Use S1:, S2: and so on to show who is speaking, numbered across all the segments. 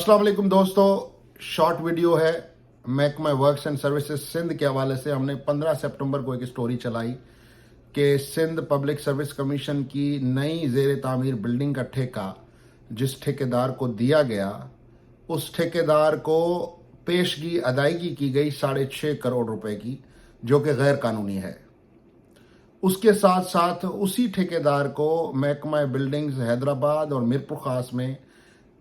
S1: अस्सलाम वालेकुम दोस्तों, शॉर्ट वीडियो है। महकमा वर्क्स एंड सर्विसेज सिंध के हवाले से हमने 15 सितंबर को एक स्टोरी चलाई कि सिंध पब्लिक सर्विस कमीशन की नई ज़ेर तामीर बिल्डिंग का ठेका जिस ठेकेदार को दिया गया, उस ठेकेदार को पेशगी अदायगी की गई 6.5 करोड़ रुपए की, जो कि गैर कानूनी है। उसके साथ साथ उसी ठेकेदार को महकमा बिल्डिंग्स हैदराबाद और मीरपुर खास में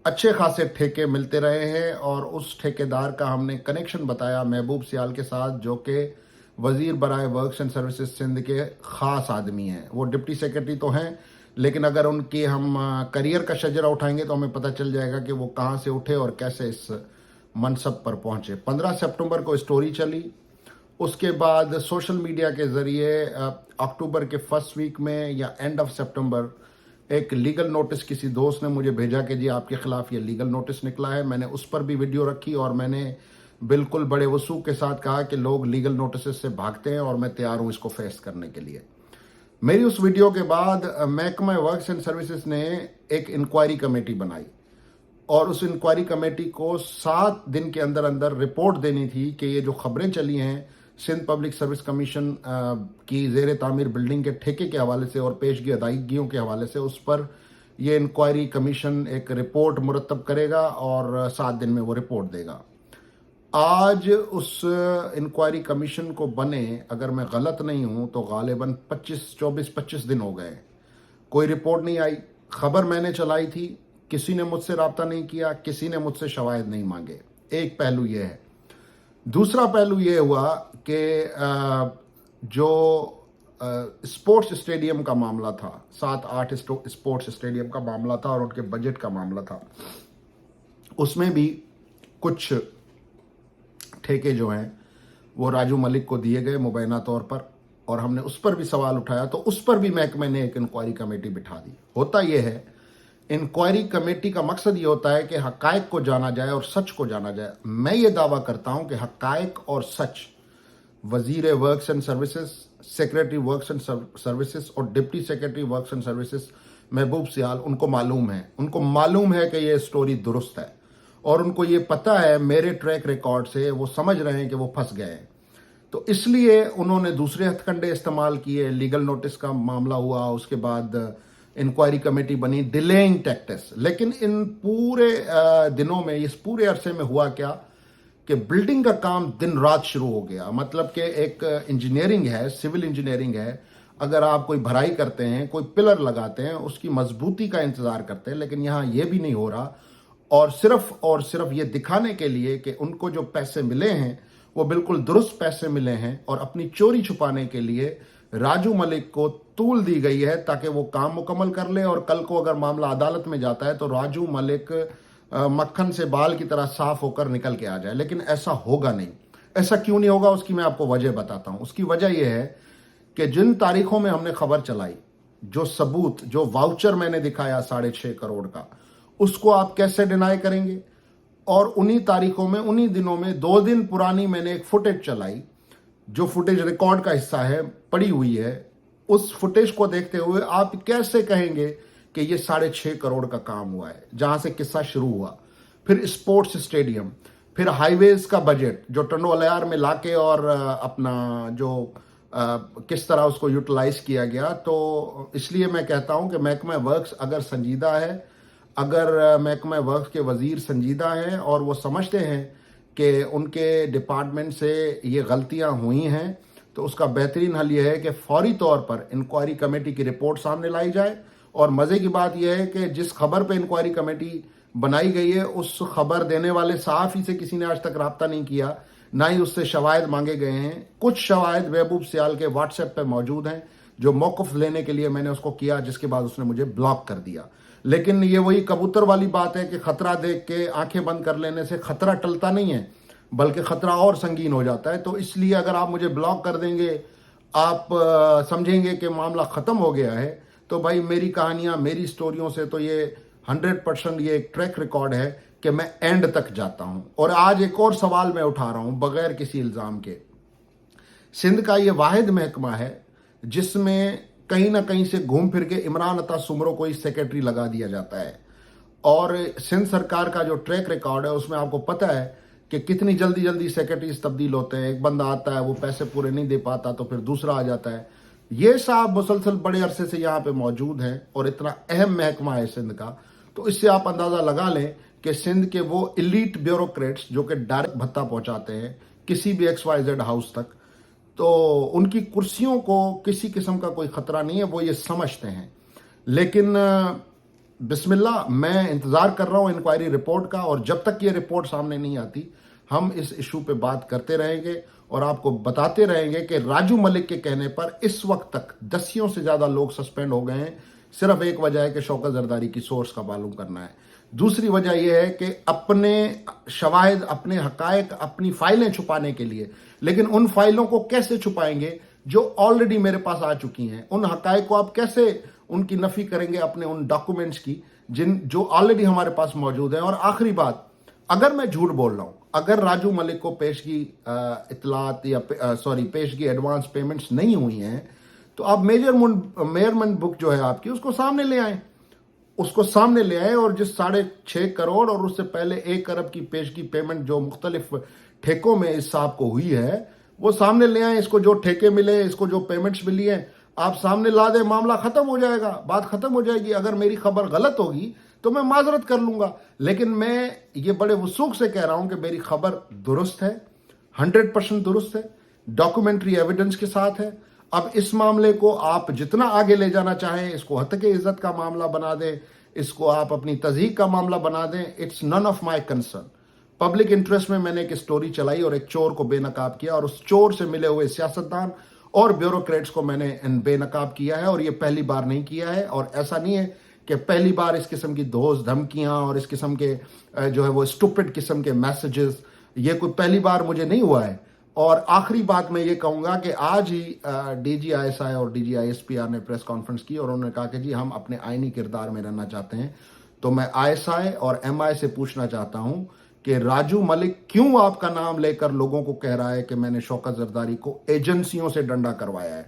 S1: अच्छे खासे ठेके मिलते रहे हैं। और उस ठेकेदार का हमने कनेक्शन बताया महबूब सियाल के साथ, जो कि वजीर बराए वर्क्स एंड सर्विसेज सिंध के ख़ास आदमी हैं। वो डिप्टी सेक्रेटरी तो हैं, लेकिन अगर उनके हम करियर का शजरा उठाएंगे तो हमें पता चल जाएगा कि वो कहाँ से उठे और कैसे इस मनसब पर पहुँचे। 15 सितंबर को स्टोरी चली। उसके बाद सोशल मीडिया के ज़रिए अक्टूबर के फर्स्ट वीक में या एंड ऑफ सितंबर एक लीगल नोटिस किसी दोस्त ने मुझे भेजा कि जी आपके ख़िलाफ़ ये लीगल नोटिस निकला है। मैंने उस पर भी वीडियो रखी और मैंने बिल्कुल बड़े वसूख के साथ कहा कि लोग लीगल नोटिस से भागते हैं और मैं तैयार हूँ इसको फेस करने के लिए। मेरी उस वीडियो के बाद महकमा वर्क्स एंड सर्विसेज ने एक इंक्वायरी कमेटी बनाई और उस इंक्वायरी कमेटी को 7 दिन के अंदर अंदर रिपोर्ट देनी थी कि ये जो खबरें चली हैं सिंध पब्लिक सर्विस कमीशन की ज़ेर तामीर बिल्डिंग के ठेके के हवाले से और पेशगी अदायगियों के हवाले से, उस पर यह इंक्वायरी कमीशन एक रिपोर्ट मुरतब करेगा और 7 दिन में वो रिपोर्ट देगा। आज उस इंक्वायरी कमीशन को बने, अगर मैं गलत नहीं हूं तो गालिबन 24-25 दिन हो गए, कोई रिपोर्ट नहीं आई। खबर मैंने चलाई थी, किसी ने मुझसे रब्ता नहीं किया, किसी ने मुझसे शवाहिद नहीं मांगे। एक पहलू ये है। दूसरा पहलू ये हुआ कि जो स्पोर्ट्स स्टेडियम का मामला था, 7-8 स्पोर्ट्स स्टेडियम का मामला था और उनके बजट का मामला था, उसमें भी कुछ ठेके जो हैं वो राजू मलिक को दिए गए मुबैना तौर पर, और हमने उस पर भी सवाल उठाया तो उस पर भी महकमे ने एक इंक्वायरी कमेटी बिठा दी। होता यह है, इंक्वायरी कमेटी का मकसद ये होता है कि हक़ाइक़ को जाना जाए और सच को जाना जाए। मैं ये दावा करता हूँ कि हक़ाइक़ और सच वज़ीर works and services, secretary works and services और deputy secretary works and services Mahboob Sial, उनको मालूम है। उनको मालूम है कि ये स्टोरी दुरुस्त है और उनको ये पता है मेरे ट्रैक रिकॉर्ड से, वो समझ रहे हैं कि वो फंस गए हैं। तो इसलिए उन्होंने दूसरे हथकंडे इस्तेमाल किए। लीगल नोटिस का मामला हुआ, उसके बाद इंक्वायरी कमेटी बनी, डिलेइंग टैक्टिक्स। लेकिन इन पूरे दिनों में, इस पूरे अरसे में हुआ क्या कि बिल्डिंग का काम दिन रात शुरू हो गया। मतलब कि एक इंजीनियरिंग है, सिविल इंजीनियरिंग है। अगर आप कोई भराई करते हैं, कोई पिलर लगाते हैं, उसकी मजबूती का इंतजार करते हैं, लेकिन यहाँ ये भी नहीं हो रहा। और सिर्फ ये दिखाने के लिए कि उनको जो पैसे मिले हैं वो बिल्कुल दुरुस्त पैसे मिले हैं, और अपनी चोरी छुपाने के लिए राजू मलिक को तूल दी गई है ताकि वो काम मुकम्मल कर ले। और कल को अगर मामला अदालत में जाता है तो राजू मलिक मक्खन से बाल की तरह साफ होकर निकल के आ जाए। लेकिन ऐसा होगा नहीं। ऐसा क्यों नहीं होगा, उसकी मैं आपको वजह बताता हूं। उसकी वजह यह है कि जिन तारीखों में हमने खबर चलाई, जो सबूत, जो वाउचर मैंने दिखाया 6.5 करोड़ का, उसको आप कैसे डिनाई करेंगे। और उन्हीं तारीखों में, उन्हीं दिनों में 2 दिन पुरानी मैंने एक फुटेज चलाई, जो फुटेज रिकॉर्ड का हिस्सा है, पड़ी हुई है। उस फुटेज को देखते हुए आप कैसे कहेंगे कि ये 6.5 करोड़ का काम हुआ है। जहां से किस्सा शुरू हुआ, फिर स्पोर्ट्स स्टेडियम, फिर हाईवेज का बजट जो टंडोलयार में लाके और अपना जो किस तरह उसको यूटिलाइज किया गया। तो इसलिए मैं कहता हूं कि महकमा वर्क्स अगर संजीदा है, अगर महकमा वर्क्स के वजीर संजीदा हैं और वो समझते हैं कि उनके डिपार्टमेंट से ये गलतियां हुई हैं, तो उसका बेहतरीन हल ये है कि फौरी तौर पर इंक्वायरी कमेटी की रिपोर्ट सामने लाई जाए। और मज़े की बात यह है कि जिस खबर पे इंक्वायरी कमेटी बनाई गई है, उस खबर देने वाले सहाफ़ी से किसी ने आज तक रब्ता नहीं किया, ना ही उससे शवाहिद मांगे गए हैं। कुछ शवाहिद महबूब सियाल के व्हाट्सएप पे मौजूद हैं, जो मौक़िफ़ लेने के लिए मैंने उसको किया, जिसके बाद उसने मुझे ब्लॉक कर दिया। लेकिन ये वही कबूतर वाली बात है कि खतरा देख के आंखें बंद कर लेने से खतरा टलता नहीं है, बल्कि खतरा और संगीन हो जाता है। तो इसलिए अगर आप मुझे ब्लॉक कर देंगे, आप समझेंगे कि मामला ख़त्म हो गया है, तो भाई मेरी कहानियाँ, मेरी स्टोरियों से तो ये 100% ये एक ट्रैक रिकॉर्ड है कि मैं एंड तक जाता हूँ। और आज एक और सवाल मैं उठा रहा हूँ बगैर किसी इल्ज़ाम के। सिंध का ये वाहिद महकमा है जिसमें कहीं ना कहीं से घूम फिर के इमरान अता सुमरो को ही सेक्रेटरी लगा दिया जाता है। اور سندھ سرکار کا جو ٹریک ریکارڈ ہے اس میں آپ کو پتہ ہے کہ کتنی جلدی جلدی سیکرٹریز تبدیل ہوتے ہیں. ایک بندہ آتا ہے وہ پیسے پورے نہیں دے پاتا تو پھر دوسرا آ جاتا ہے. یہ صاحب مسلسل بڑے عرصے سے یہاں پہ موجود ہیں اور اتنا اہم محکمہ ہے سندھ کا, تو اس سے آپ اندازہ لگا لیں کہ سندھ کے وہ ایلیٹ بیوروکریٹس جو کہ ڈائریکٹ بھتہ پہنچاتے ہیں کسی بھی ایکس وائی زیڈ ہاؤس تک, تو ان کی کرسیوں کو کسی قسم کا کوئی خطرہ نہیں ہے, وہ یہ سمجھتے ہیں. لیکن بسم اللہ, میں انتظار کر رہا ہوں انکوائری رپورٹ کا, اور جب تک یہ رپورٹ سامنے نہیں آتی ہم اس ایشو پہ بات کرتے رہیں گے اور آپ کو بتاتے رہیں گے کہ راجو ملک کے کہنے پر اس وقت تک 10 سے زیادہ لوگ سسپینڈ ہو گئے ہیں. صرف ایک وجہ ہے کہ شوکت زرداری کی سورس کا معلوم کرنا ہے. دوسری وجہ یہ ہے کہ اپنے شواہد, اپنے حقائق, اپنی فائلیں چھپانے کے لیے, لیکن ان فائلوں کو کیسے چھپائیں گے جو آلریڈی میرے پاس آ چکی ہیں؟ ان حقائق کو آپ کیسے ان کی نفی کریں گے اپنے ان ڈاکومنٹس کی جو آلریڈی ہمارے پاس موجود ہیں؟ اور آخری بات, اگر میں جھوٹ بول رہا ہوں, اگر راجو ملک کو پیشگی اطلاعات یا پیشگی ایڈوانس پیمنٹس نہیں ہوئی ہیں, تو آپ میئرمنٹ بک جو ہے آپ کی اس کو سامنے لے آئیں, اور جس 6.5 کروڑ اور اس سے پہلے 1 ارب کی پیشگی پیمنٹ جو مختلف ٹھیکوں میں اس صاحب کو ہوئی ہے وہ سامنے لے آئیں. اس کو جو ٹھیکے ملے, اس کو جو پیمنٹس ملی ہیں, آپ سامنے لا دیں, معاملہ ختم ہو جائے گا, بات ختم ہو جائے گی. اگر میری خبر غلط ہوگی تو میں معذرت کر لوں گا, لیکن میں یہ بڑے وثوق سے کہہ رہا ہوں کہ میری خبر درست ہے, 100% درست ہے, ڈاکومنٹری ایویڈنس کے ساتھ ہے. اب اس معاملے کو آپ جتنا آگے لے جانا چاہیں, اس کو حتک عزت کا معاملہ بنا دیں, اس کو آپ اپنی تضحیق کا معاملہ بنا دیں, it's none of my concern. Public interest میں نے ایک سٹوری چلائی اور ایک چور کو بے نقاب کیا, اور اس چور سے ملے ہوئے سیاستدان اور بیوروکریٹس کو میں نے بے نقاب کیا ہے, اور یہ پہلی بار نہیں کیا ہے. اور ایسا نہیں ہے کہ پہلی بار اس قسم کی دوز دھمکیاں اور اس قسم کے جو ہے وہ اسٹوپڈ قسم کے میسیجز, یہ کوئی پہلی بار مجھے نہیں ہوا ہے. اور آخری بات میں یہ کہوں گا کہ آج ہی D G I S I اور D G I S P R نے پریس کانفرنس کی اور انہوں نے کہا کہ جی ہم اپنے آئینی کردار میں رہنا چاہتے ہیں. تو میں آئی ایس آئی اور ایم آئی سے پوچھنا چاہتا ہوں کہ راجو ملک کیوں آپ کا نام لے کر لوگوں کو کہہ رہا ہے کہ میں نے شوکت زرداری کو ایجنسیوں سے ڈنڈا کروایا ہے؟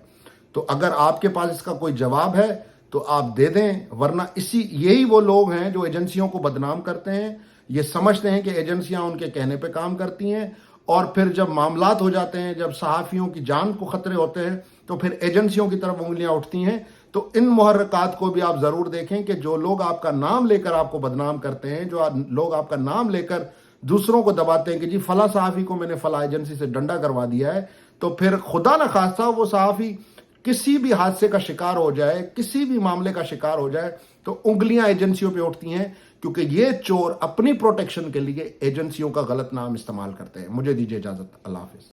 S1: تو اگر آپ کے پاس اس کا کوئی جواب ہے تو آپ دے دیں, ورنہ یہی وہ لوگ ہیں جو ایجنسیوں کو بدنام کرتے ہیں. یہ سمجھتے ہیں کہ ایجنسیاں ان کے کہنے پہ کام کرتی ہیں, اور پھر جب معاملات ہو جاتے ہیں, جب صحافیوں کی جان کو خطرے ہوتے ہیں, تو پھر ایجنسیوں کی طرف انگلیاں اٹھتی ہیں. تو ان محرکات کو بھی آپ ضرور دیکھیں کہ جو لوگ آپ کا نام لے کر آپ کو بدنام کرتے ہیں, جو لوگ آپ کا نام لے کر دوسروں کو دباتے ہیں کہ جی فلاں صحافی کو میں نے فلاں ایجنسی سے ڈنڈا کروا دیا ہے, تو پھر خدا نہ خواستہ وہ صحافی کسی بھی حادثے کا شکار ہو جائے, کسی بھی معاملے کا شکار ہو جائے, تو انگلیاں ایجنسیوں پہ اٹھتی ہیں, کیونکہ یہ چور اپنی پروٹیکشن کے لیے ایجنسیوں کا غلط نام استعمال کرتے ہیں. مجھے دیجیے اجازت, اللہ حافظ.